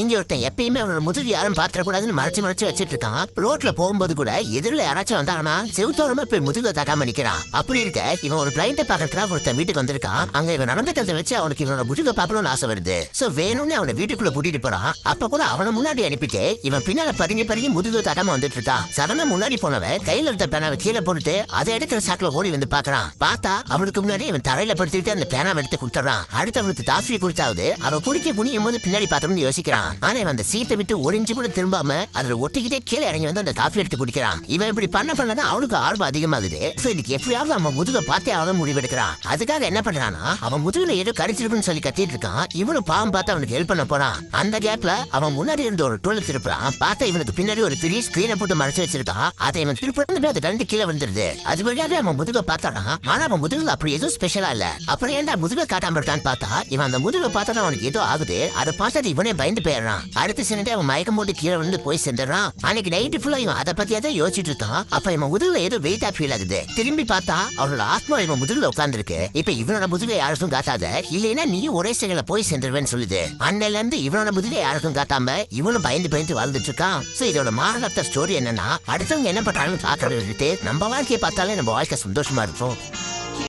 இங்க ஒருத்தன் எப்பயுமே அவனோட முதுகு யாரும் பாத்திரக்கூடாதுன்னு மறைச்சு வச்சிட்டு இருக்கான். ரோட்ல போகும்போது கூட எதிரில யாராச்சும் வந்தாங்கன்னா செவுத்தோரமா போய் முதுகுல தக்காம நிக்கிறான். அப்படி இருக்க இவன் ஒரு பிளைண்ட பாக்கிறதுக்காக ஒருத்தன் வீட்டுக்கு வந்திருக்கான். அங்க இவன் நடந்துக்கிறத வச்சு அவனுக்கு இவனோட முதுக பாக்கணும்னு ஆசை வருது. சோ வேணும்னு அவனை வீட்டுக்குள்ள கூட்டிட்டு போறான். அப்ப கூட அவனை முன்னாடி அனுப்பிட்டு இவன் பின்னால பதுங்கி முதுகு தக்காம வந்துட்டு இருக்கான். சடனா முன்னாடி போனவன் கையில இருந்த பேனாவை கீழே போட்டுட்டு அதை எடுக்கிற சாக்குல ஓடி வந்து பாக்குறான். பார்த்தா அவனுக்கு முன்னாடி இவன் தரையில படுத்துக்கிட்டு அந்த பேனாவை எடுத்து கொடுத்துறான். அடுத்து அவனுக்கு தாஃபி கொடுத்தாவது அவன் குடிக்க குனியும் போது பின்னாடி பார்த்தோம்னு யோசிக்கிறான். ஆனா இவன் அந்த சீட்டை விட்டு ஒளிஞ்சு கூட திரும்பாம அதுல ஒட்டிக்கிட்டே கீழே இறங்கி வந்து அந்த காஃபி எடுத்து குடிக்கிறான். இவன் இப்படி பண்ணதான் அவனுக்கு ஆர்வம் அதிகமாகுது. இதுக்கு எப்படியாவது அவன் முதுக பார்த்தே அவன் முடிவெடுக்கிறான். அதுக்காக என்ன பண்றானா அவன் முதுகுல ஏதோ கடிச்சிருக்குன்னு சொல்லி கத்திட்டு இருக்கான். இவனும் பாவம் பார்த்து அவனுக்கு ஹெல்ப் பண்ண போறான். அந்த கேப்ல அவன் முன்னாடி இருந்த ஒரு டோலை திருப்பான். பார்த்தா இவனுக்கு பின்னாடி ஒரு பெரிய ஸ்கிரீனை போட்டு மறைச்சு வச்சிருக்கான். அதை இவன் திருப்பி அது கண்டு கீழே வந்துருது. அது வழியாக அவன் முதுக பார்த்தானா ஆனா அவன் முதுகுல அப்படி எதுவும் ஸ்பெஷலா இல்ல. அப்புறம் ஏன்டா முதுக காட்டாம இருக்கான்னு பார்த்தா இவன் அந்த முதுக பார்த்தா அவனுக்கு ஏதோ ஆகுது. அதை பார்த்தா இவனே பயந்து போயிடுறான். அடுத்த செகண்டே அவன் மயக்கம் போட்டு கீழே வந்து போய் சேர்ந்துறான். அன்னைக்கு நைட்டு ஃபுல்லா இவன் அதை பத்தியே தான் யோசிச்சுட்டு இருக்கான். அப்ப இவன் முதுகுல ஏதோ வெயிட்டா ஃபீல் ஆகுது. திரும்பி பார்த்தா அவனோட ஆத்மா இவன் முதுகுல உட்கார்ந்து இருக்கு. இப்ப இவனோட முதுகை யாருக்கும் காட்டாத, இல்லைன்னா நீயும் ஒரே செகண்ட்ல போய் சேர்ந்துருவேன்னு சொல்லுது. அன்னையில இருந்து இவனோட முதுகை யாருக்கும் காட்டாம இவனும் பயந்து வாழ்ந்துட்டு இருக்கான். சோ இதோட மாரத்த ஸ்டோரி என்னன்னா அடுத்தவங்க என்ன பண்றாங்கன்னு பாக்குறது நம்ம வாழ்க்கையை பார்த்தாலே நம்ம வாழ்க்கை சந்தோஷமா இருக்கும்.